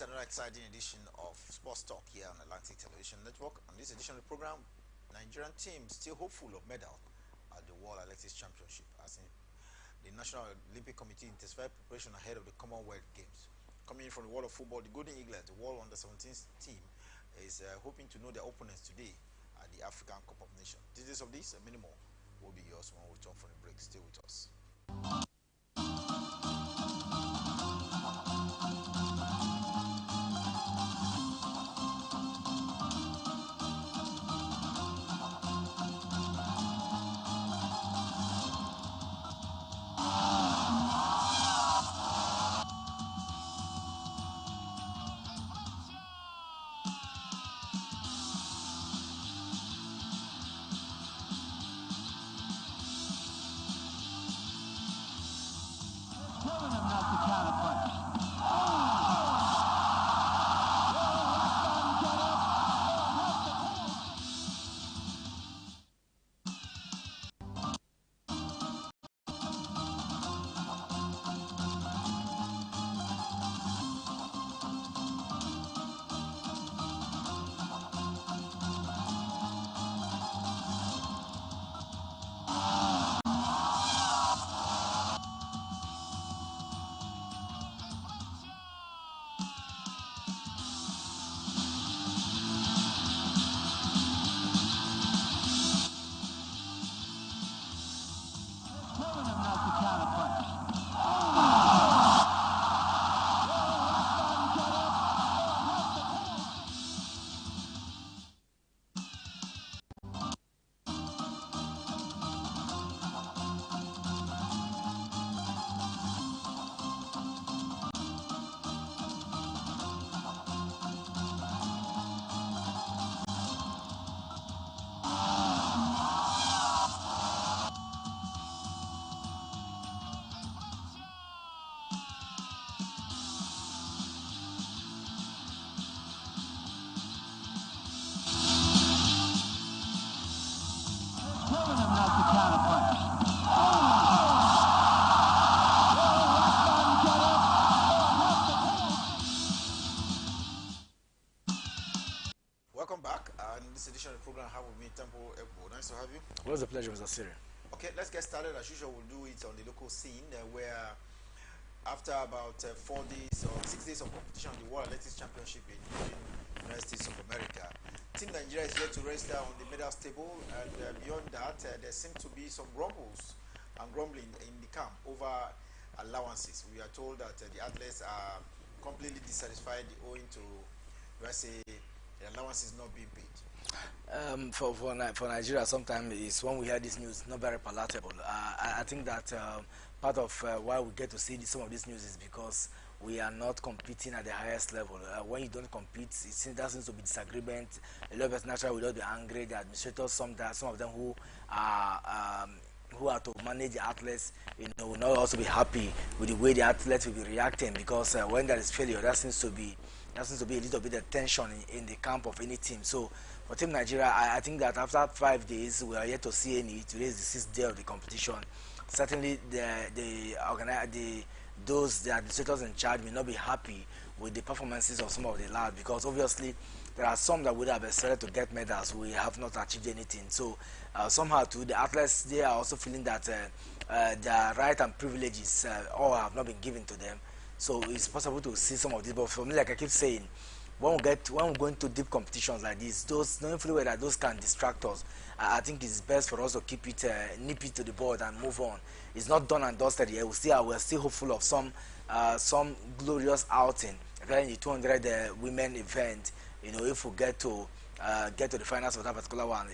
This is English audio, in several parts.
yet another exciting edition of Sports Talk here on Atlantic Television Network. On this edition of the program, Nigerian team still hopeful of medal at the World Athletics Championship, as in the National Olympic Committee intensified preparation ahead of the Commonwealth Games. Coming in from the world of football, the Golden Eagles, the World Under-17 team, is hoping to know their opponents today at the African Cup of Nations. Details of this and many more will be yours when we return from the break. Stay with us. Welcome back. In this edition of the program, I have with me Temple Ekbo. Nice to have you. It was a pleasure, Mr. Siri. Okay, let's get started. As usual, we'll do it on the local scene where after about 4 days or 6 days of competition on the World Athletics Championship in the United States of America, Team Nigeria is yet to register on the medals table, and beyond that, there seem to be some grumbles and grumbling in the camp over allowances. We are told that the athletes are completely dissatisfied owing to, let's say, the allowance is not being paid. For Nigeria, sometimes is when we hear this news, not very palatable. I think that part of why we get to see some of this news is because we are not competing at the highest level. When you don't compete, that seems to be disagreement. A lot of us naturally will not be angry. The administrators, some of them who are to manage the athletes, will not also be happy with the way the athletes will be reacting, because when there is failure, that seems to be a little bit of tension in the camp of any team. So for Team Nigeria, I think that after 5 days, we are yet to see any. Today is the 6th day of the competition. Certainly, the administrators in charge may not be happy with the performances of some of the lads, because obviously there are some that would have expected to get medals. We have not achieved anything. So somehow too, the athletes, they are also feeling that their right and privileges all have not been given to them. So it's possible to see some of this. But for me, like I keep saying, when we go into deep competitions like this, knowing fully well that those can distract us, I think it's best for us to keep it, nip it to the board and move on. It's not done and dusted yet. We're still hopeful of some glorious outing, in the 200 women event. If we get to the finals of that particular one,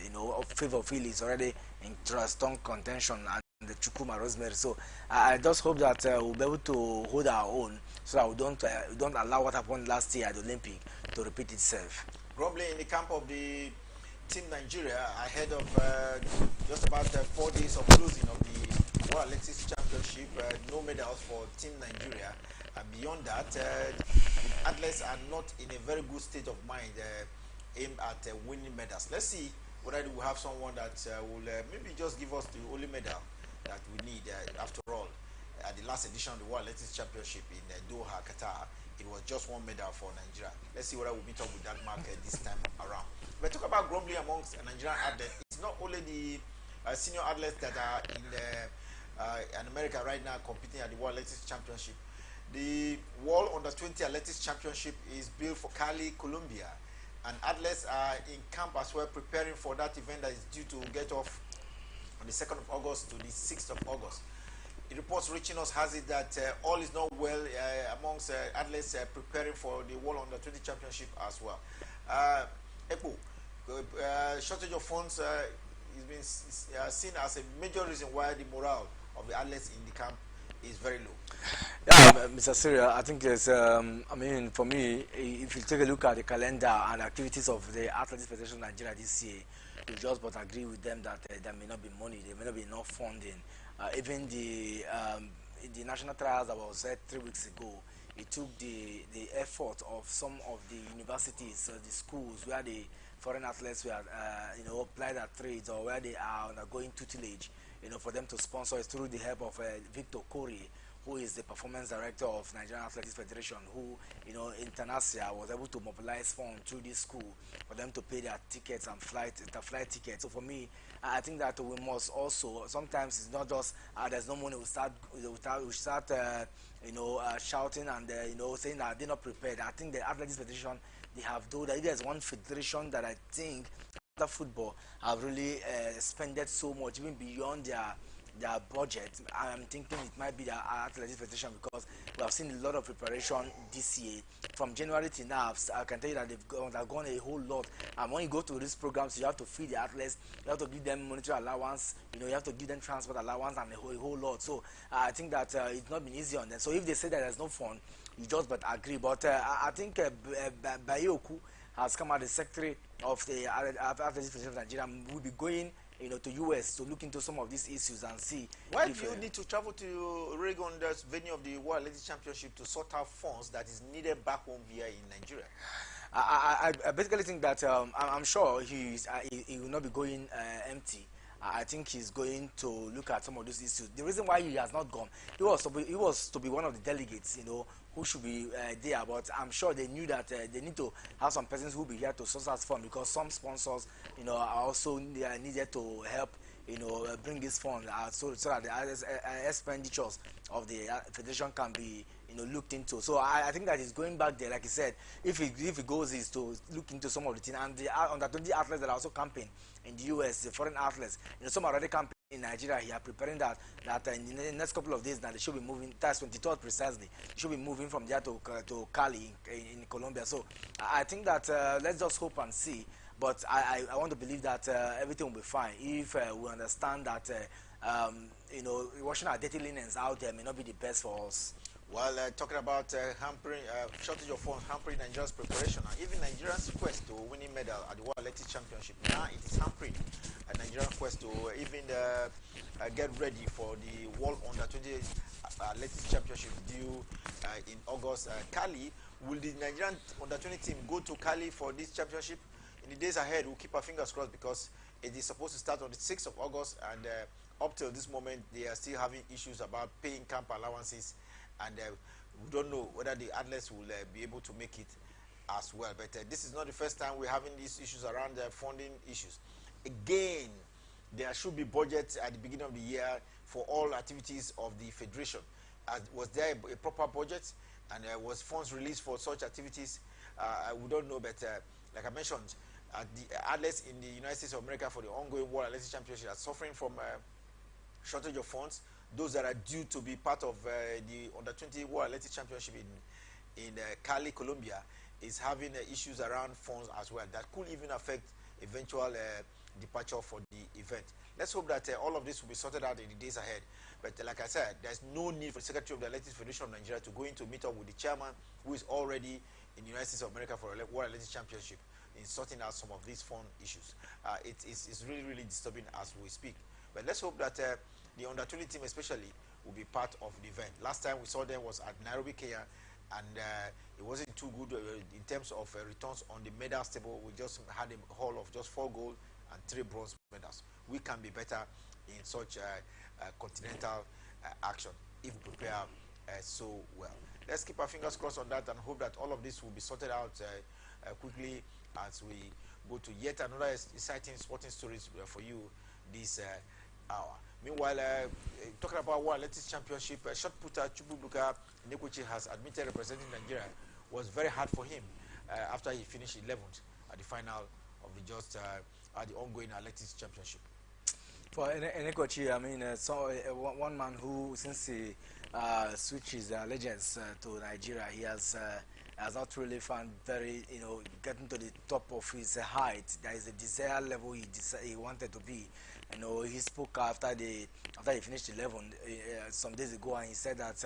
Favor Phil is already in strong contention, and the Chukuma Rosemary. So I just hope that we'll be able to hold our own, so that we don't allow what happened last year at the Olympic to repeat itself. Grumbling in the camp of the Team Nigeria ahead of just about 4 days of closing of the World Athletics Championship. No medals for Team Nigeria, and beyond that, the athletes are not in a very good state of mind aimed at winning medals. Let's see whether we have someone that will maybe just give us the only medal that we need. After all, at the last edition of the World Athletics Championship in Doha, Qatar, it was just one medal for Nigeria. Let's see whether we'll meet up with that mark this time around. But talk about grumbling amongst Nigerian athletes. It's not only the senior athletes that are in America right now competing at the World Athletics Championship. The World Under-20 Athletics Championship is built for Cali, Colombia, and athletes are in camp as well, preparing for that event that is due to get off on the 2nd of August to the 6th of August. The reports reaching us has it that all is not well amongst athletes preparing for the World Under-20 Championship as well. Epo, shortage of funds has been seen as a major reason why the morale of the athletes in the camp is very low. Yeah, Mr. Syria, I think there's, I mean, for me, if you take a look at the calendar and activities of the Athletics Federation of Nigeria this year, you just but agree with them that there may not be money, there may not be enough funding. Even the national trials that was said 3 weeks ago, it took the effort of some of the universities, the schools where the foreign athletes were, applied their trades or where they are undergoing tutelage, for them to sponsor it through the help of Victor Corey, who is the performance director of Nigerian Athletics Federation, who, international was able to mobilize funds through this school for them to pay their tickets and flight tickets. So for me, I think that we must also, sometimes it's not just there's no money, we start shouting and saying that they're not prepared. I think the Athletics Federation, they have though that there's one federation that I think after football have really spended so much, even beyond their budget. I'm thinking it might be the Athletics Federation, because we have seen a lot of preparation this year. From January to now, I can tell you that they've gone a whole lot. And when you go to these programs, you have to feed the athletes, you have to give them monetary allowance, you have to give them transport allowance and a whole lot. So I think that it's not been easy on them. So if they say that there's no fund, you just but agree. But I think Bayoku has come out, the secretary of the Athletics Federation of Nigeria, will be going to US to look into some of these issues and see. Why do you need to travel to Oregon, the venue of the World Athletics Championship, to sort out funds that is needed back home here in Nigeria? I basically think that I'm sure he will not be going empty. I think he's going to look at some of those issues. The reason why he has not gone, he was to be one of the delegates, who should be there. But I'm sure they knew that they need to have some persons who will be here to source us fund, because some sponsors, are also needed to help, bring this fund so that the expenditures of the federation can be, looked into. So I think that he's going back there, like he said. If he goes, is to look into some of the things, and the under-20 athletes that are also camping in the US, the foreign athletes, some are already camping in Nigeria. He are preparing that in the next couple of days now they should be moving. That's 23rd precisely. They should be moving from there to Cali in Colombia. So I think that let's just hope and see. But I want to believe that everything will be fine if we understand that washing our dirty linens out there may not be the best for us. While talking about hampering shortage of funds hampering Nigeria's preparation, and even Nigeria's quest to winning medal at the World Athletics Championship, now it is hampering Nigeria's quest to even get ready for the World Under-20 Athletics Championship due in August. Cali, will the Nigerian Under-20 team go to Cali for this championship? In the days ahead, we'll keep our fingers crossed, because it is supposed to start on the 6th of August, and up till this moment, they are still having issues about paying camp allowances. And we don't know whether the athletes will be able to make it as well. But this is not the first time we're having these issues around funding issues. Again, there should be budgets at the beginning of the year for all activities of the federation. Was there a proper budget, and was funds released for such activities? We don't know, but like I mentioned, the athletes in the United States of America for the ongoing World Athletics Championship are suffering from shortage of funds. Those that are due to be part of the Under-20 World Athletics Championship in Cali, Colombia, is having issues around funds as well that could even affect eventual departure for the event. Let's hope that all of this will be sorted out in the days ahead. But like I said, there's no need for the Secretary of the Athletics Federation of Nigeria to go in to meet up with the chairman, who is already in the United States of America for the World Athletics Championship, in sorting out some of these fund issues. It's really, really disturbing as we speak. But let's hope that the Under-20 team especially will be part of the event. Last time we saw them was at Nairobi, Kenya, and it wasn't too good in terms of returns on the medals table. We just had a haul of just 4 gold and 3 bronze medals. We can be better in such continental action. if we prepare so well. Let's keep our fingers crossed on that and hope that all of this will be sorted out quickly as we go to yet another exciting sporting stories for you this hour. Meanwhile, talking about World Athletics Championship, shot putter Chububuka Nekwechi has admitted representing Nigeria was very hard for him after he finished 11th at the final of the the ongoing Athletics Championship. For Enekochi, I mean, one man who, since he switched his allegiance to Nigeria, he has not really found very, getting to the top of his height. There is a desired level he wanted to be. He spoke after he finished 11 some days ago, and he said that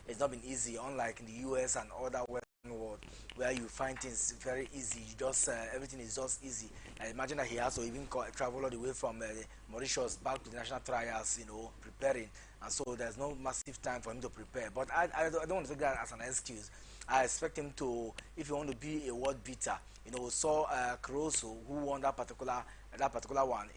it's not been easy, unlike in the US and other Western world, where you find things very easy. You just everything is just easy. I imagine that he has to even travel all the way from Mauritius back to the national trials, preparing, and so there's no massive time for him to prepare. But I don't want to take that as an excuse. I expect him to, if you want to be a world beater, saw Caruso, who won that particular one,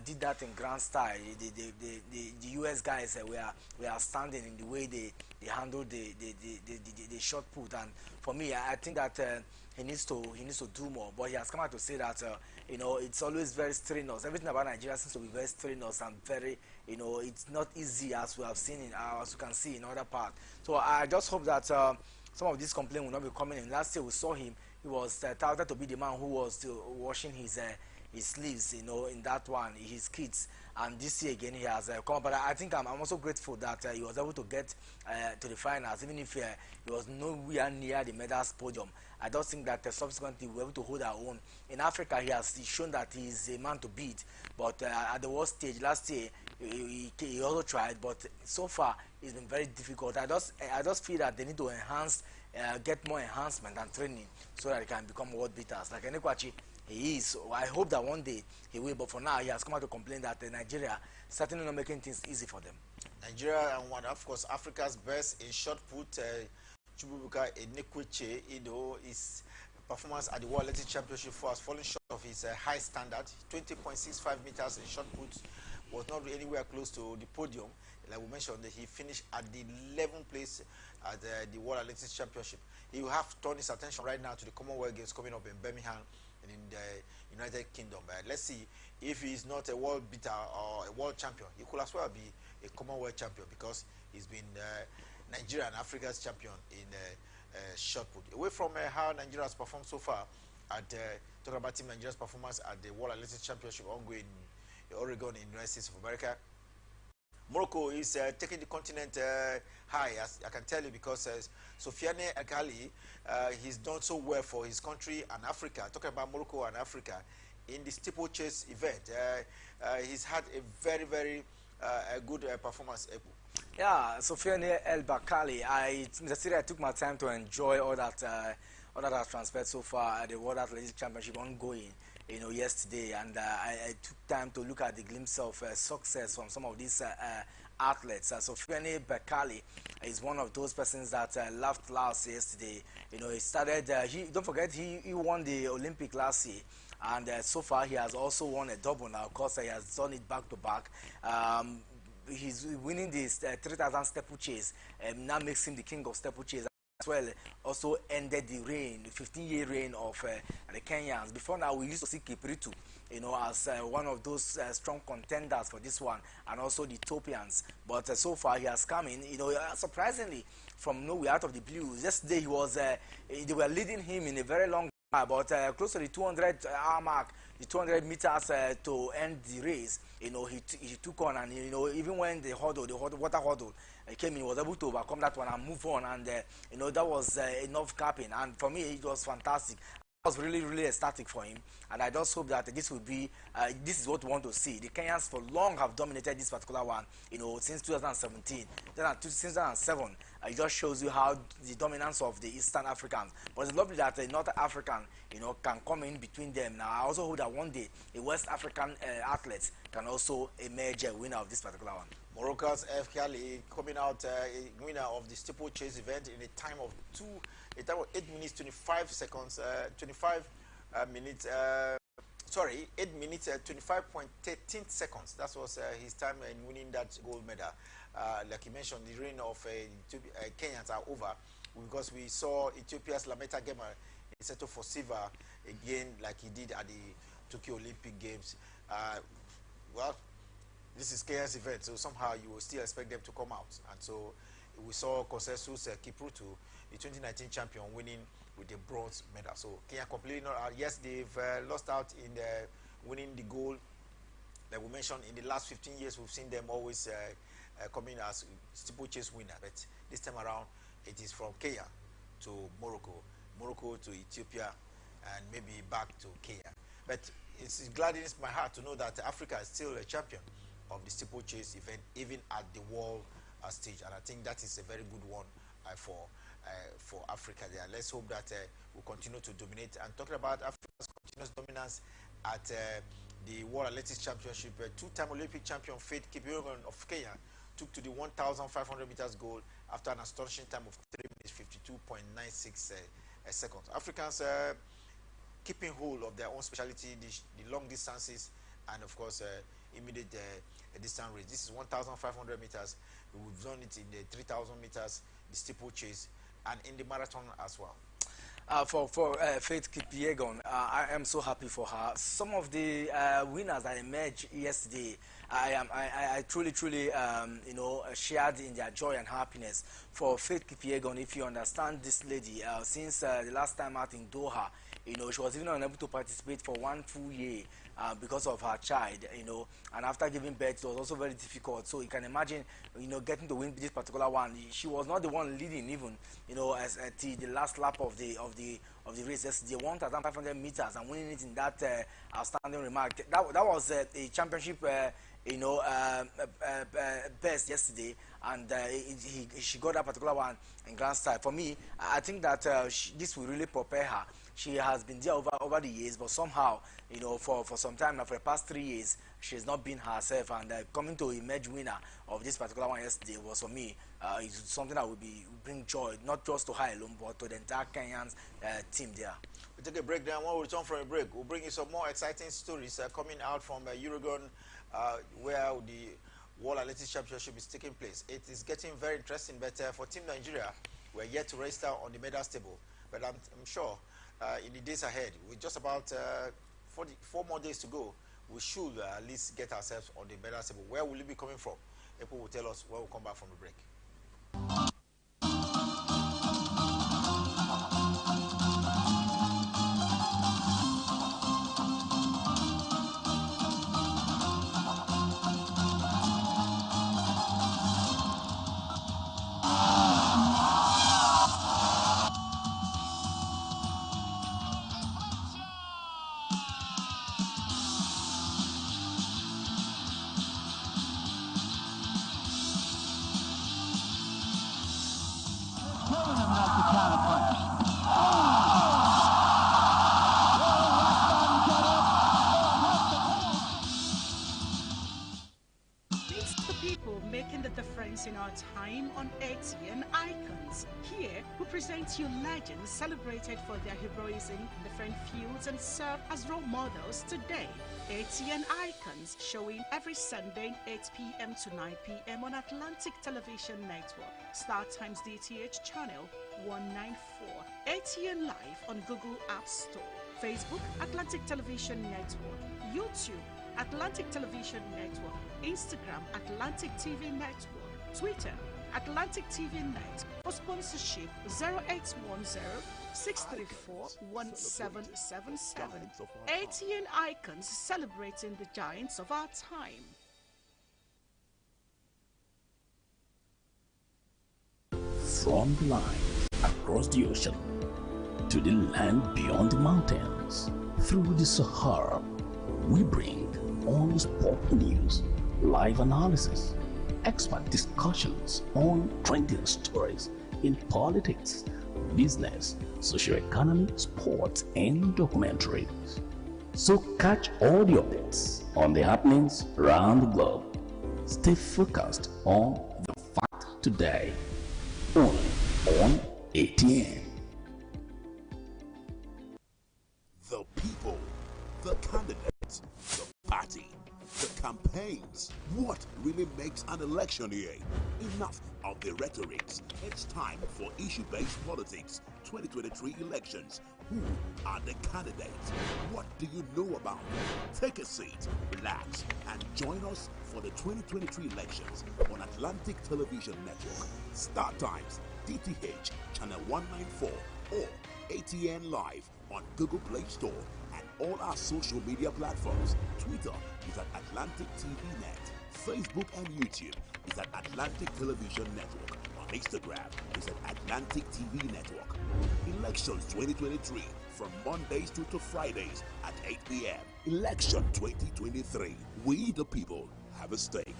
did that in grand style. The US guys were standing in the way they handled the shot put, and for me, I think that he needs to do more. But he has come out to say that it's always very strenuous. Everything about Nigeria seems to be very strenuous and very, it's not easy as we have seen as you can see in other parts. So I just hope that some of these complaints will not be coming in. Last year we saw him; he was touted to be the man who was washing his sleeves, in that one, his kids. And this year again, he has come. But I think I'm also grateful that he was able to get to the finals, even if he was nowhere near the medals podium. I don't think that subsequently we were able to hold our own. In Africa, he has shown that he is a man to beat. But at the world stage last year, he also tried, but so far it's been very difficult. I just feel that they need to get more enhancement and training so that he can become world beaters. Like Enekwachi, he is. So I hope that one day he will, but for now he has come out to complain that Nigeria certainly not making things easy for them. Nigeria and one, of course, Africa's best in shot put, Chububuka Enekwechi, his performance at the World Athletics Championship has fallen short of his high standard. 20.65 meters in shot put was not anywhere close to the podium. Like we mentioned, he finished at the 11th place at the World Athletics Championship. He will have turned his attention right now to the Commonwealth Games coming up in Birmingham and in the United Kingdom. Let's see if he is not a world beater or a world champion. He could as well be a Commonwealth champion because he's been Nigeria and Africa's champion in shot put. Away from how Nigeria has performed so far, talking about Team Nigeria's performance at the World Athletics Championship ongoing in Oregon in the United States of America, Morocco is taking the continent high, as I can tell you, because Sofiane Akali, he's done so well for his country and Africa. Talking about Morocco and Africa, in the steeplechase event, he's had a very, very good performance. Yeah, Sofiane El Bakali, I took my time to enjoy all that transpired so far at the World Athletics Championship ongoing, yesterday, and I took time to look at the glimpse of success from some of these athletes. Sofiane Bakali is one of those persons that laughed last yesterday. He started, don't forget, he won the Olympic last year. And so far, he has also won a double now. Of course, he has done it back to back. He's winning this 3,000 steeplechase, now makes him the king of steeplechase. As well, also ended the 15-year reign of the Kenyans. Before now, we used to see Kipritu, as one of those strong contenders for this one, and also the Ethiopians. But so far, he has come in, surprisingly, from nowhere, out of the blue. Yesterday, they were leading him in a very long time, but close to the 200-hour mark, the 200 meters to end the race, he took on, and even when the water hurdle came in, he was able to overcome that one and move on, and that was enough capping. And for me, it was fantastic. I was really, really ecstatic for him, and I just hope that this will be this is what we want to see. The Kenyans for long have dominated this particular one, since 2017, since 2007. It just shows you how the dominance of the Eastern Africans. But it's lovely that a North African, can come in between them. Now, I also hope that one day a West African athlete can also emerge a winner of this particular one. Morocco's F. Khali coming out a winner of the steeplechase event in a time of 8 minutes 25 seconds, 25 minutes. sorry, 8 minutes, 25.13 seconds. That was his time in winning that gold medal. Like you mentioned, the reign of Kenyans are over because we saw Ethiopia's Lameta Gema settle for silver again, like he did at the Tokyo Olympic Games. Well, this is Kenya's event, so somehow you will still expect them to come out. And so we saw Consensus Kipruto, the 2019 champion, winning with the bronze medal. So Kenya completely not out. Yes, they've lost out in winning the gold. Like we mentioned, in the last 15 years, we've seen them always coming as steeplechase winner. But this time around, it is from Kenya to Morocco, Morocco to Ethiopia, and maybe back to Kenya. But it gladdens my heart to know that Africa is still a champion of the steeplechase event, even at the world stage. And I think that is a very good one for Africa there. Let's hope that we'll continue to dominate. And talking about Africa's continuous dominance at the World Athletics Championship, two-time Olympic champion Faith Kipyegon of Kenya took to the 1,500 meters goal after an astonishing time of 3 minutes 52.96 seconds. Africans keeping hold of their own specialty, the long distances, and of course immediate distance race. This is 1,500 meters. We've done it in the 3,000 meters, the steeplechase, and in the marathon as well. For Faith Kipyegon, I am so happy for her. Some of the winners that emerged yesterday, I truly shared in their joy and happiness. For Faith Kipyegon, if you understand this lady, since the last time out in Doha, she was even unable to participate for 1 full year because of her child, and after giving birth, it was also very difficult. So you can imagine, getting to win this particular one. She was not the one leading even, as the last lap of the race yesterday, 1,500 meters, and winning it in that outstanding remark. That was a championship, best yesterday, and she got that particular one in grand style. For me, I think that this will really prepare her. She has been there over the years, but somehow, for some time now, for the past 3 years, she has not been herself. And coming to emerge winner of this particular one yesterday was, for me, it's something that will bring joy, not just to her alone, but to the entire Kenyan team there. We take a break then. When we return from a break, we'll bring you some more exciting stories coming out from Uruguay, where the World Athletics Championship is taking place. It is getting very interesting, but for Team Nigeria, we're yet to register on the medal table. But I'm sure in the days ahead, with just about 4 more days to go, we should at least get ourselves on the medal table. Where will it be coming from? People will tell us when we come back from the break. In our time on ATN Icons. Here, we present you legends celebrated for their heroism in different fields and serve as role models today. ATN Icons, showing every Sunday 8 p.m. to 9 p.m. on Atlantic Television Network, StarTimes DTH channel 194, ATN Live on Google App Store, Facebook Atlantic Television Network, YouTube Atlantic Television Network, Instagram Atlantic TV Network, Twitter, Atlantic TV Net. For sponsorship, 0810-634-1777. ATN Icons, celebrating the giants of our time. From the line across the ocean to the land beyond the mountains, through the Sahara, we bring all sport news, live analysis, expert discussions on trending stories in politics, business, socio-economy, sports, and documentaries. So catch all the updates on the happenings around the globe. Stay focused on the fact today, only on ATN. The people, the candidate. wins. What really makes an election year? Enough of the rhetorics. It's time for issue-based politics. 2023 elections. Who are the candidates? What do you know about them? Take a seat, relax, and join us for the 2023 elections on Atlantic Television Network, StarTimes, DTH, Channel 194, or ATN Live on Google Play Store and all our social media platforms. Twitter is at Atlantic TV Net. Facebook and YouTube is at Atlantic Television Network. On Instagram is at Atlantic TV Network. Elections 2023 from Mondays to Fridays at 8 p.m. Election 2023. We the people have a stake.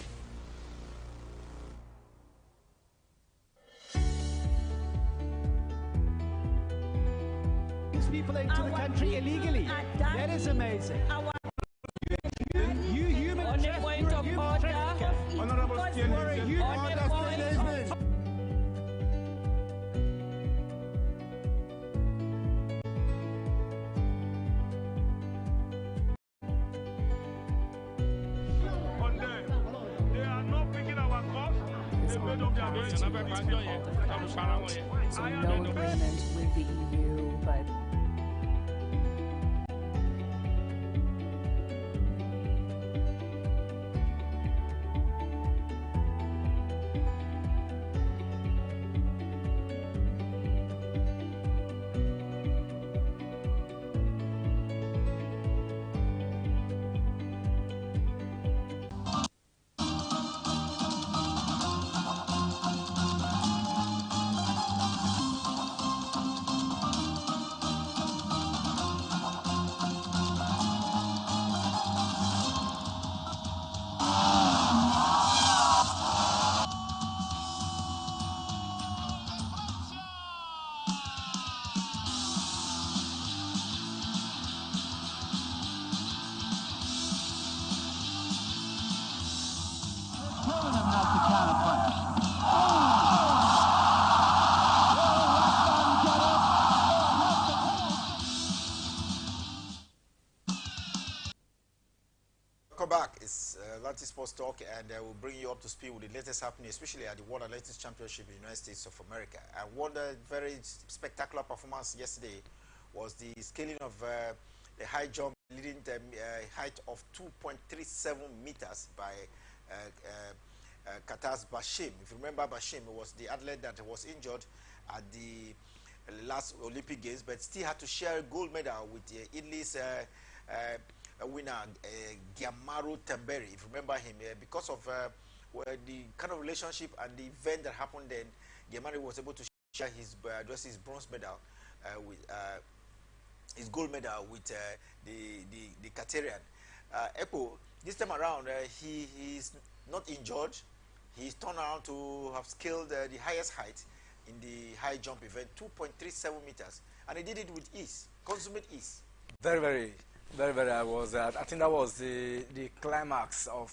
People into the country illegally. That is amazing. You human trafficker. Honorable Stewart, you are They are not picking our cost. They made up their mind. So no agreement with the EU, but Welcome back. It's Atlantic Sports Talk, and we'll bring you up to speed with the latest happening, especially at the World Athletics Championship in the United States of America. And one very spectacular performance yesterday was the scaling of the high jump, leading the height of 2.37 meters by Qatar's Bashim. If you remember, Bashim was the athlete that was injured at the last Olympic Games, but still had to share a gold medal with Italy's winner Giamaro Tamberi. If you remember him, because of the kind of relationship and the event that happened, then Giamaro was able to share his his bronze medal with his gold medal with the Qatarian. Epo, this time around, he's not injured. He's turned around to have scaled the highest height in the high jump event, 2.37 meters, and he did it with ease, consummate ease. Very. I think that was the climax of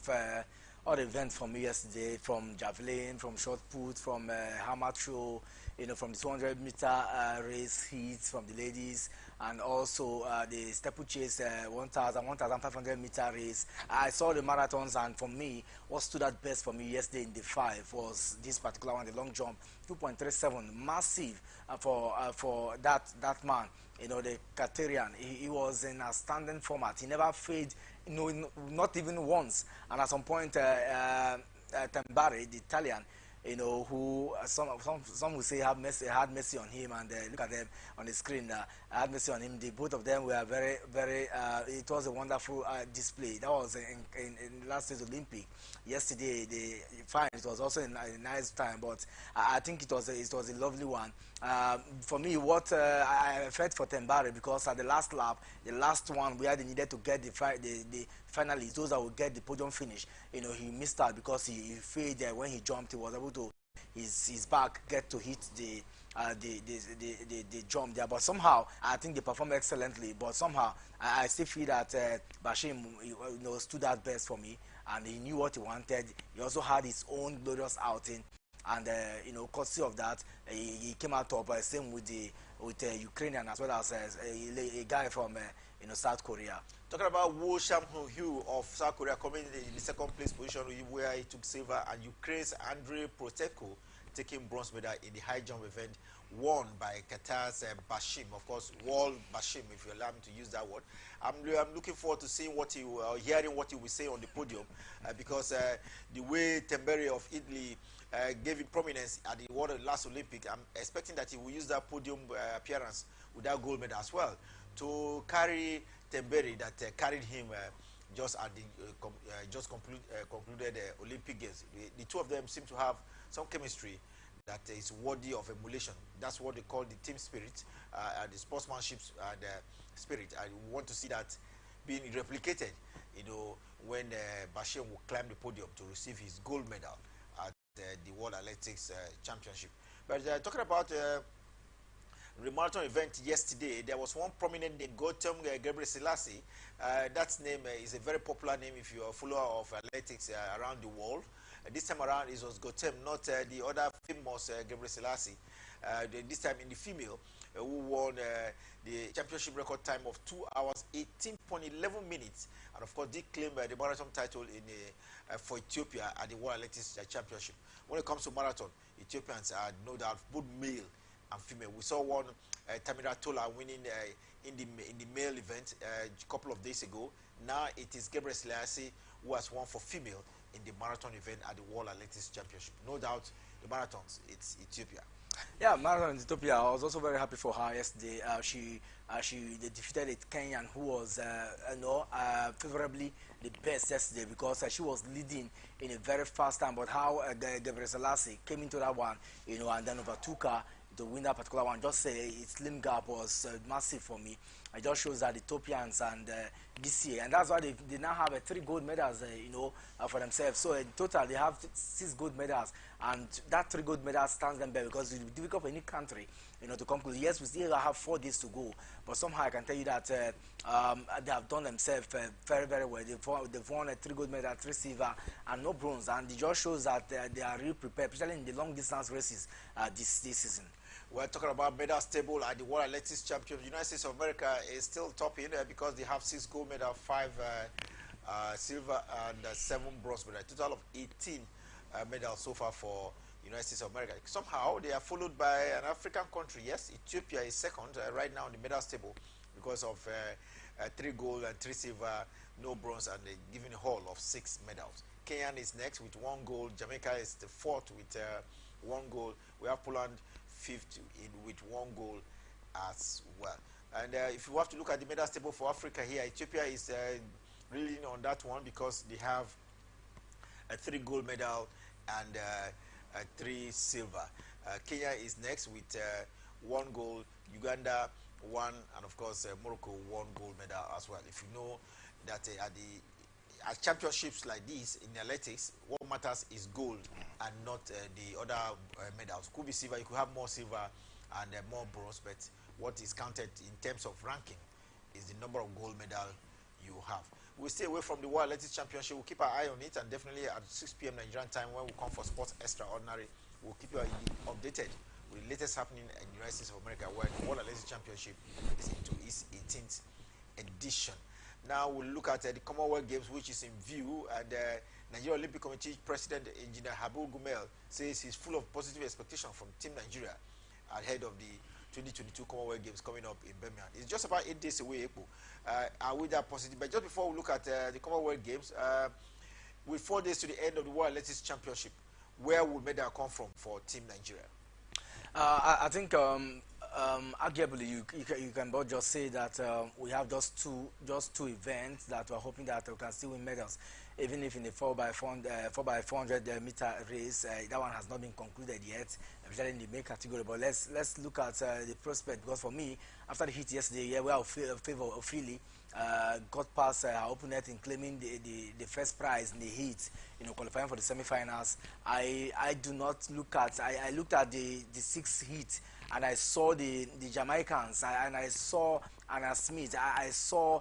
all the events for me yesterday, from javelin, from shot put, from hammer throw, from the 200-meter race heats from the ladies, and also the steeple chase 1,500-meter race. I saw the marathons, and for me, what stood out best for me yesterday in the 5 was this particular one, the long jump, 2.37, massive for that man. The Qatarian, he was in a standing format. He never failed, not even once. And at some point, Tambari, the Italian, who some would say had mercy on him, and look at them on the screen. Had mercy on him. The both of them were very. It was a wonderful display. That was in last year's Olympic. Yesterday, it was also a nice time, but I think it was a lovely one. For me, what I felt for Tambari, because at the last lap, the last one where they needed to get the finalists, those that would get the podium finish, he missed out because he failed when he jumped. He was able to his back get to hit the jump there, but somehow I think they performed excellently. But somehow I still feel that Bashim stood out best for me, and he knew what he wanted. He also had his own glorious outing, and courtesy of that, he came out top. Same with the Ukrainian, as well as a guy from South Korea. Talking about Woo Sham-hyu of South Korea coming in the second place position where he took silver, and Ukraine's Andrei Protekko taking bronze medal in the high jump event won by Qatar's Bashim. Of course, Wall Bashim, if you allow me to use that word. I'm looking forward to seeing what he hearing what he will say on the podium because the way Temberi of Italy gave him prominence at the last Olympic, I'm expecting that he will use that podium appearance with that gold medal as well to carry Temberi that carried him just at the concluded Olympic Games. The two of them seem to have some chemistry that is worthy of emulation. That's what they call the team spirit, the sportsmanship spirit. I want to see that being replicated, when Bashir will climb the podium to receive his gold medal at the World Athletics Championship. But talking about the marathon event yesterday, there was one prominent name, Gautam Ghebreselassie. That name is a very popular name if you are a follower of athletics around the world. This time around it was Gautam, not the other famous Ghebreselassie. This time in the female, who won the championship record time of 2 hours 18.11 minutes, and of course did claim the marathon title for Ethiopia at the World Athletics Championship. When it comes to marathon, Ethiopians are no doubt both male and female. We saw one Tamira Tola winning in the male event a couple of days ago. Now it is Ghebreselassie who has won for female in the marathon event at the World Athletics Championship. No doubt the marathons, it's Ethiopia. Yeah, marathon in Ethiopia. I was also very happy for her yesterday. They defeated a Kenyan who was favorably the best yesterday because she was leading in a very fast time. But how Ghebreselassie came into that one, and then overtook her to win that particular one. Just its slim gap was massive for me. It just shows that Ethiopians and this year, and that's why they now have 3 gold medals, for themselves. So in total, they have 6 gold medals, and that 3 gold medals stands them better because it will be difficult for any country, to conclude. Yes, we still have 4 days to go, but somehow I can tell you that they have done themselves very, very well. They've won 3 gold medals, 3 silver, and no bronze, and it just shows that they are really prepared, especially in the long distance races this season. We're talking about medals table at the World Athletics Championship. The United States of America is still topping because they have 6 gold medals, 5 silver, and 7 bronze medals. A total of 18 medals so far for the United States of America. Somehow they are followed by an African country. Yes, Ethiopia is second right now on the medals table because of 3 gold and 3 silver, no bronze, and they're giving a haul of 6 medals. Kenya is next with 1 gold. Jamaica is the 4th with 1 gold. We have Poland 5th with 1 goal as well. And if you have to look at the medals table for Africa here, Ethiopia is really on that one because they have a 3 gold medal and 3 silver. Kenya is next with 1 gold, Uganda 1, and of course Morocco 1 gold medal as well. If you know that at championships like this in athletics, what matters is gold and not the other medals. Could be silver, you could have more silver and more bronze, but what is counted in terms of ranking is the number of gold medal you have. We'll stay away from the World Athletics Championship. We'll keep our eye on it, and definitely at 6 p.m. Nigerian time when we come for Sports Extraordinary, we'll keep you updated with the latest happening in the United States of America, where the World Athletics Championship is into its 18th edition. Now we'll look at the Commonwealth Games, which is in view, and Nigeria Olympic Committee President Engineer Habu Gumel says he's full of positive expectation from Team Nigeria ahead of the 2022 Commonwealth Games coming up in Birmingham. It's just about 8 days away, April. Are we that positive? But just before we look at the Commonwealth Games, with 4 days to the end of the World Athletics Championship, where will medal come from for Team Nigeria? I think arguably you can both just say that we have just two events that we're hoping that we can still win medals, even if in the 4x400 meter race that one has not been concluded yet, especially in the male category. But let's look at the prospect, because for me, after the heat yesterday, we are favor of Philly. Got past our opponent in claiming the first prize in the heat, qualifying for the semi-finals. I do not look at. I looked at the 6th heat, and I saw the Jamaicans, and I saw Anna Smith. I saw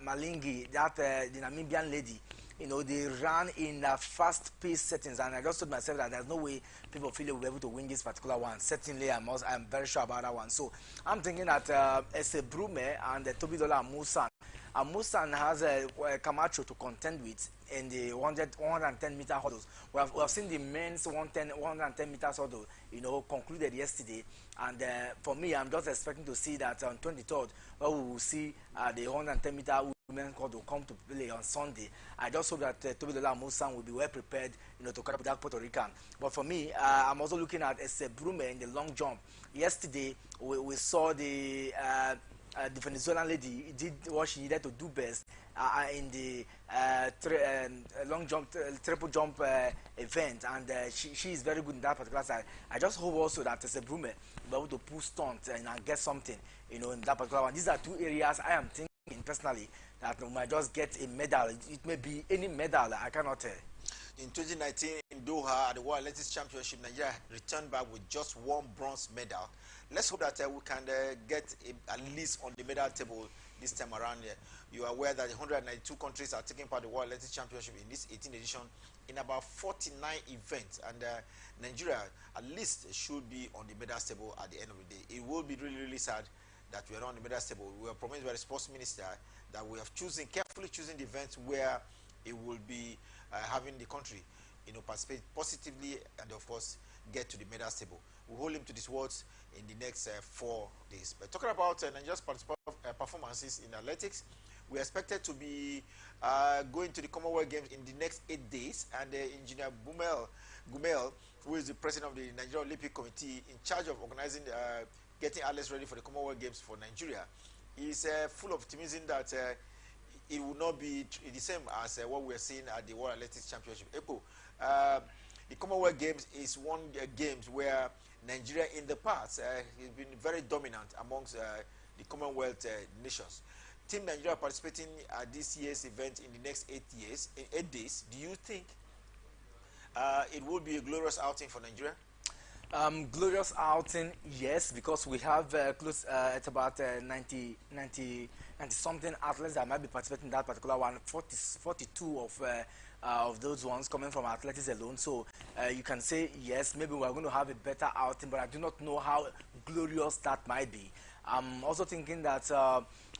Malingi, that the Namibian lady. they ran in fast-paced settings, and I just told myself that there's no way people feel will be able to win this particular one. Certainly, I'm very sure about that one. So I'm thinking that Ese Brume and Tobidola Musan. Musan has a Camacho to contend with in the 110 meter hurdles. We have seen the men's 110 meters hurdle, concluded yesterday. And for me, I'm just expecting to see that on 23rd, where we will see the 110 meter women's hurdle come to play on Sunday. I just hope that Tobidola Musan will be well prepared, to catch up with that Puerto Rican. But for me, I'm also looking at Ese Brume in the long jump. Yesterday, we saw the Venezuelan lady did what she needed to do best in the long jump, triple jump event, and she is very good in that particular side. I just hope also that Tessa Brume will be able to pull stunt and get something, in that particular one. These are two areas I am thinking personally that we might just get a medal. It may be any medal, I cannot tell. In 2019 in Doha at the World Athletics Championship, Nigeria returned back with just one bronze medal. Let's hope that we can get at least on the medal table this time around. You are aware that 192 countries are taking part in the World Athletics Championship in this 18th edition in about 49 events, and Nigeria at least should be on the medal table at the end of the day. It will be really, really sad that we are not on the medal table. We were promised by the sports minister that we have carefully chosen the events where it will be having the country, participate positively and of course get to the medal table. We'll hold him to these words in the next 4 days. But talking about Nigeria's performances in athletics, we are expected to be going to the Commonwealth Games in the next 8 days, and Engineer Gumel, who is the president of the Nigeria Olympic Committee in charge of organizing, getting athletes ready for the Commonwealth Games for Nigeria, is full of optimism that it will not be the same as what we are seeing at the World Athletics Championship. The Commonwealth Games is one games where Nigeria in the past has been very dominant amongst the Commonwealth nations. Team Nigeria participating at this year's event in the next 8 days. Do you think it will be a glorious outing for Nigeria? Glorious outing, yes, because we have close at about 90 something athletes that might be participating in that particular one. 42 of those ones coming from athletics alone. So you can say yes, maybe we're going to have a better outing, but I do not know how glorious that might be. I'm also thinking that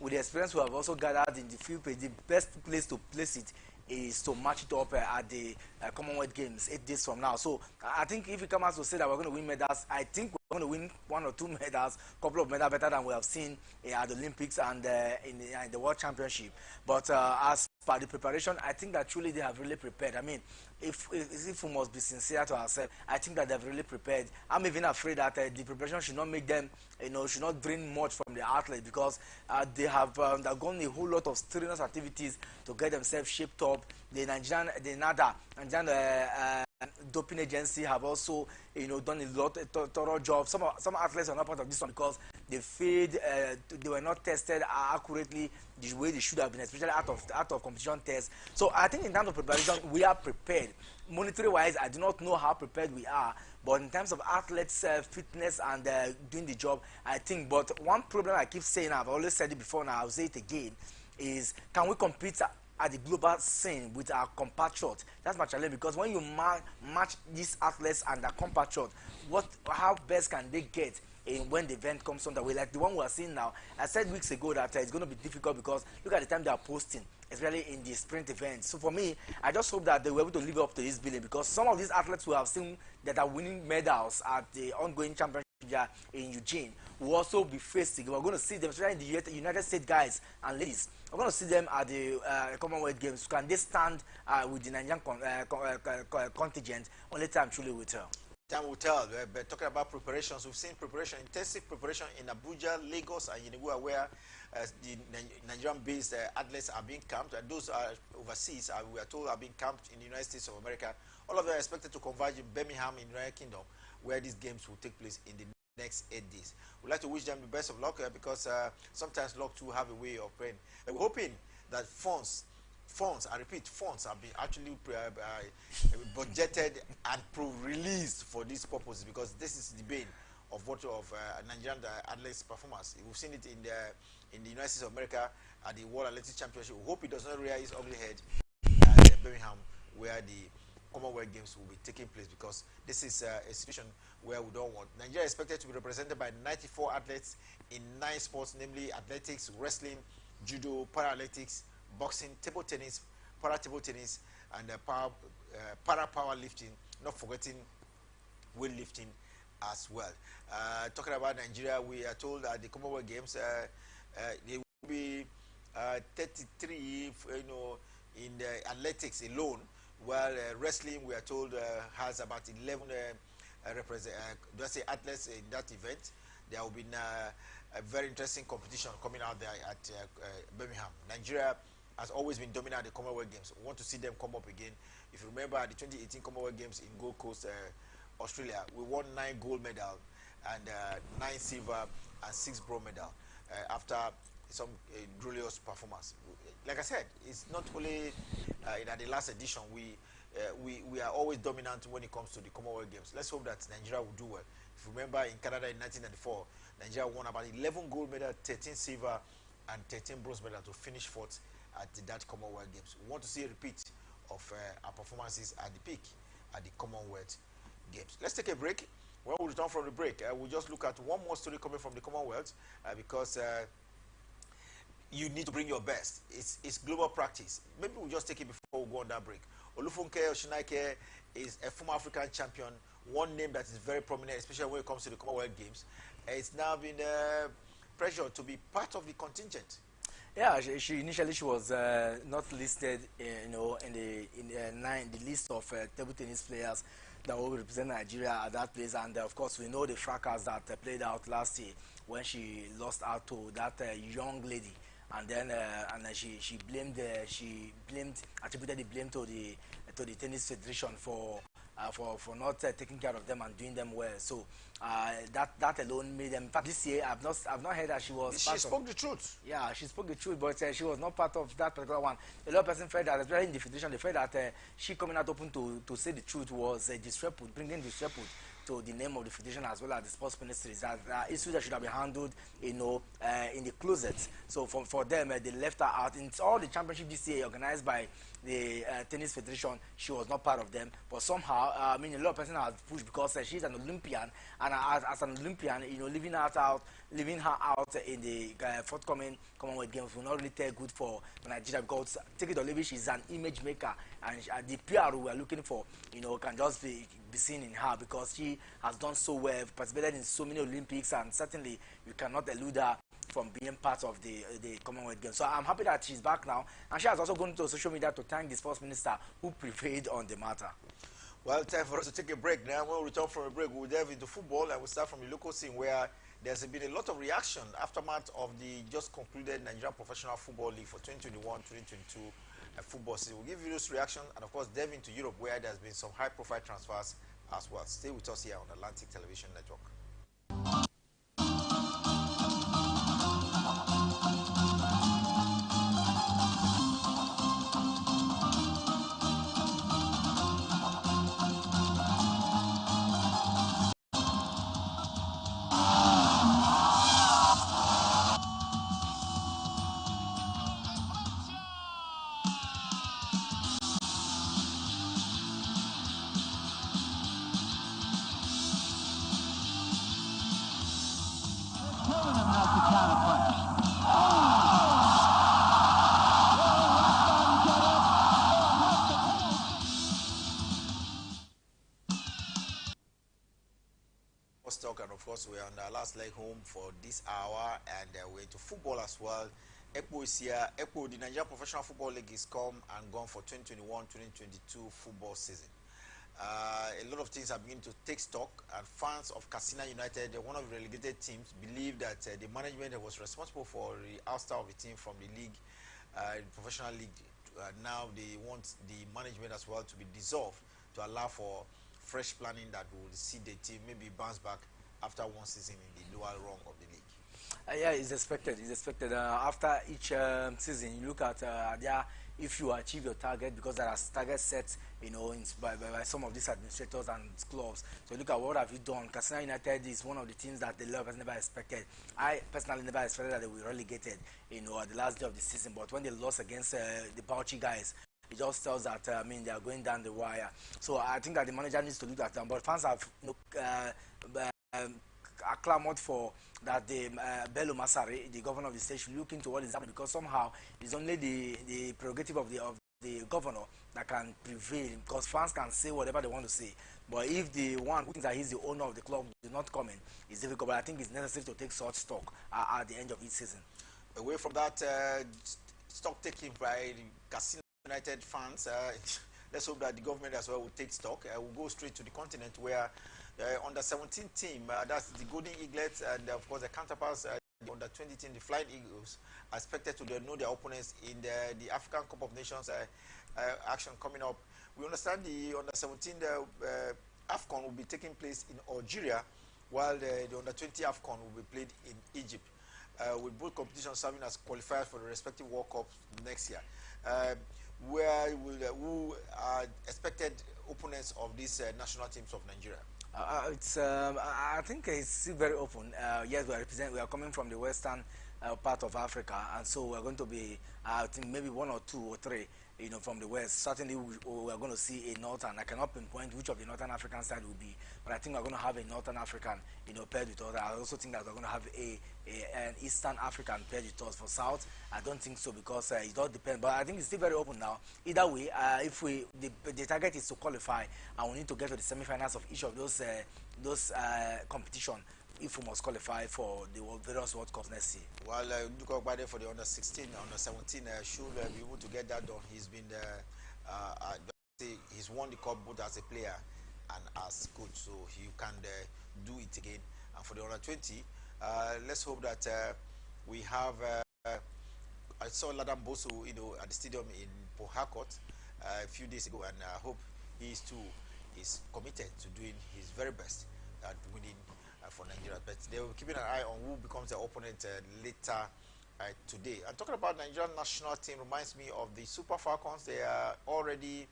with the experience we have also gathered in the field, the best place to place it is to match it up at the Commonwealth Games 8 days from now. So I think if we come out to say that we're going to win medals, I think we're going to win 1 or 2 medals, couple of medals better than we have seen at the Olympics and in the World Championship. But as per the preparation, I think that truly they have really prepared. I mean, if we must be sincere to ourselves, I think that they've really prepared. I'm even afraid that the preparation should not make them, should not drain much from the athletes, because they have undergone a whole lot of strenuous activities to get themselves shaped up. The Nigerian doping agency have also, done a lot thorough job. Some athletes are not part of this one because they failed. They were not tested accurately the way they should have been, especially out of competition tests. So I think in terms of preparation, we are prepared. Monetary wise, I do not know how prepared we are, but in terms of athletes' fitness and doing the job, I think. But one problem I keep saying, I've always said it before, and I'll say it again, is can we compete at the global scene with our compatriots? That's my challenge, because when you match these athletes and their compatriots, how best can they get when the event comes on the way, like the one we are seeing now? I said weeks ago that it's going to be difficult because look at the time they are posting, especially in the sprint events. So for me, I just hope that they were able to live up to this billing, because some of these athletes we have seen that are winning medals at the ongoing championship in Eugene will also be facing. We're going to see them, especially in the United States guys and ladies. We're going to see them at the Commonwealth Games. Can they stand with the Nigerian contingent? Only time truly will tell. Time will tell. But talking about preparations, we've seen intensive preparation in Abuja, Lagos, and Yenagoa, where the Nigerian-based athletes are being camped, and those are overseas, we are told, are being camped in the United States of America. All of them are expected to converge in Birmingham in the United Kingdom, where these games will take place in the next 8 days. We'd like to wish them the best of luck because sometimes luck too have a way of playing. We're hoping that funds, I repeat, funds have been actually budgeted and released for these purposes, because this is the bane of Nigerian athletes' performance. We've seen it in the United States of America at the World Athletics Championship. We hope it does not rear its ugly head Birmingham, where the Commonwealth Games will be taking place, because this is a situation where we don't want. Nigeria is expected to be represented by 94 athletes in 9 sports, namely athletics, wrestling, judo, para-athletics, boxing, table tennis, para-table tennis, and para-powerlifting, not forgetting weightlifting as well. Talking about Nigeria, we are told at the Commonwealth Games, there will be 33, in the athletics alone, while wrestling, we are told, has about 11 athletes in that event. There will be a very interesting competition coming out there at Birmingham. Nigeria has always been dominant at the Commonwealth Games. We want to see them come up again. If you remember, at the 2018 Commonwealth Games in Gold Coast, Australia, we won 9 gold medals and 9 silver and 6 bronze medals after some glorious performance. Like I said, it's not only in the last edition. We are always dominant when it comes to the Commonwealth Games. Let's hope that Nigeria will do well. If you remember, in Canada in 1994, Nigeria won about 11 gold medals, 13 silver, and 13 bronze medals to finish fourth at that Commonwealth Games. We want to see a repeat of our performances at the peak at the Commonwealth Games. Let's take a break. When we return from the break, we'll just look at one more story coming from the Commonwealth, because you need to bring your best. It's global practice. Maybe we'll just take it before we go on that break. Olufunke Oshinaike is a former African champion, one name that is very prominent, especially when it comes to the Commonwealth Games. It's now been pressured to be part of the contingent. Yeah, she initially was not listed, in the list of table tennis players that will represent Nigeria at that place, and of course we know the fracas that played out last year when she lost out to that young lady, and then she attributed the blame to the tennis federation for not taking care of them and doing them well. So that alone made them. In fact, this year I've not heard that she was. She spoke the truth. Yeah, she spoke the truth, but she was not part of that particular one. A lot of person felt that, especially in the federation, they felt that she coming out open to say the truth was disrepute, bringing disrepute to the name of the federation as well as the sports ministries. That issues that should have been handled, in the closet. So for them, they left her out. In all the championship this year organized by the tennis federation, she was not part of them. But somehow, a lot of person has pushed, because she's an Olympian, and as an Olympian, leaving her out in the forthcoming Commonwealth Games will not really tell good for Nigeria, because take it or leave it, she's an image maker, and the PR we are looking for, can just be seen in her, because she has done so well, participated in so many Olympics, and certainly you cannot elude her from being part of the Commonwealth Games. So I'm happy that she's back now, and she has also gone to social media to thank the sports minister who prevailed on the matter. Well, time for us to take a break now. When we return from a break, we'll delve into football, and we'll start from the local scene, where there's been a lot of reaction aftermath of the just concluded Nigerian Professional Football League for 2021-2022 football season. We'll give you those reactions, and of course delve into Europe, where there's been some high-profile transfers as well. Stay with us here on Atlantic Television Network. And of course, we're on our last leg home for this hour, and we're into football as well. EPO is here. EPO, the Nigerian Professional Football League, is come and gone for 2021-2022 football season. A lot of things are beginning to take stock, and fans of Katsina United, one of the relegated teams, believe that the management that was responsible for the ouster of the team from the league, professional league, now they want the management as well to be dissolved to allow for fresh planning that will see the team maybe bounce back after one season in the lower rung of the league. Yeah, it's expected. It's expected. After each season, you look at if you achieve your target, because there are targets set, by some of these administrators and clubs. So look at what have you done. Katsina United is one of the teams that the club has never expected. I personally never expected that they were relegated, at the last day of the season. But when they lost against the Bauchi guys, it just tells that I mean they are going down the wire. So I think that the manager needs to look at them. But fans have um, clamored for that the Bello Masari, the governor of the state, should look into what is happening, because somehow it's only the prerogative of the governor that can prevail, because fans can say whatever they want to say. But if the one who thinks that he's the owner of the club do not come in, it's difficult. But I think it's necessary to take such stock at the end of each season. Away from that, stock taking by Casino United fans, let's hope that the government as well will take stock. We'll go straight to the continent where under 17 team, that's the Golden Eaglets, and of course the counterparts, the under 20 team, the Flying Eagles, are expected to know their opponents in the African Cup of Nations action coming up. We understand the under 17 AFCON will be taking place in Algeria, while the under 20 AFCON will be played in Egypt, with both competitions serving as qualifiers for the respective World Cups next year. Who are expected opponents of these national teams of Nigeria? I think it's still very open. Yes, we are coming from the western part of Africa, and so we're going to be, I think maybe one or two or three, from the west. Certainly, we are going to see a northern. I cannot pinpoint which of the northern African side will be, but I think we're going to have a northern African, paired with others. I also think that we're going to have an eastern African paired with us. For south, I don't think so, because it all depends. But I think it's still very open now. Either way, if the target is to qualify, and we need to get to the semi-finals of each of those competition if we must qualify for the various World Cups next year. Well, look out for the under 16, under 17 should be able to get that done. He's been he's won the cup both as a player and as coach, so he can do it again. And for the under 20, let's hope that we have. I saw Ladan Boso, at the stadium in Port Harcourt a few days ago, and I hope he too is committed to doing his very best at winning for Nigeria. But they will be keeping an eye on who becomes their opponent later today. And talking about Nigerian national team reminds me of the Super Falcons. They are already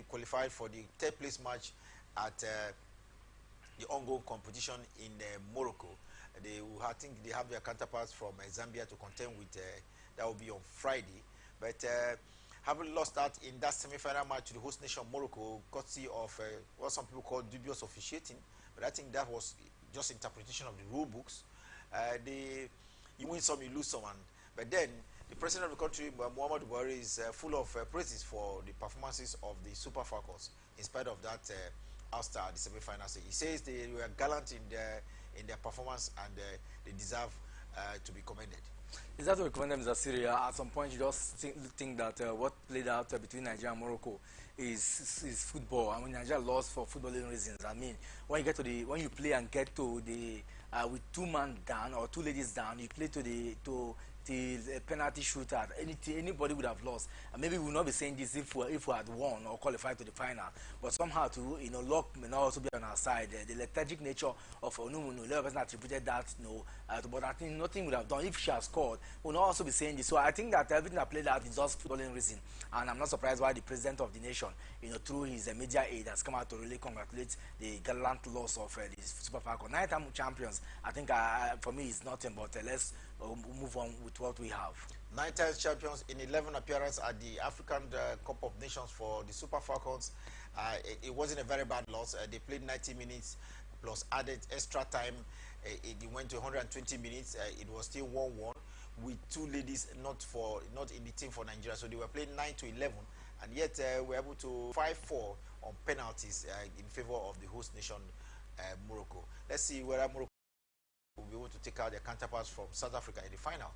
qualified for the third place match at the ongoing competition in Morocco. I think they have their counterparts from Zambia to contend with. That will be on Friday. But having lost out in that semi-final match to the host nation Morocco, courtesy of what some people call dubious officiating, but I think that was just interpretation of the rule books. You win some, you lose some, but then the president of the country, Muhammadu Buhari, is full of praises for the performances of the Super Falcons, in spite of that outstar at the semi-finals. He says they were gallant in their performance, and they deserve to be commended. Is that to recommend them, Mr. Syria? At some point, you just think that what played out between Nigeria and Morocco is football. I mean, Nigeria lost for footballing reasons. I mean, when you play and get to the with two men down or two ladies down, you play to the penalty shootout. Anybody would have lost. And maybe we will not be saying this if we had won or qualified to the final. But somehow, luck may not also be on our side. The lethargic nature of Onumunu, the person attributed that, but I think nothing would have done if she has scored. We will not also be saying this. So I think that everything that played out is just footballing reason. And I'm not surprised why the president of the nation, through his media aid, has come out to really congratulate the gallant loss of the Super Falcons. 9-time champions. I think for me it's nothing, but let's move on with what we have. 9 times champions in 11 appearances at the African Cup of Nations for the Super Falcons. It wasn't a very bad loss. They played 90 minutes plus added extra time. It went to 120 minutes. It was still 1-1 with two ladies not in the team for Nigeria. So they were playing 9-11, and yet were able to 5-4 on penalties in favor of the host nation, Morocco. Let's see whether Morocco will be able to take out their counterparts from South Africa in the final.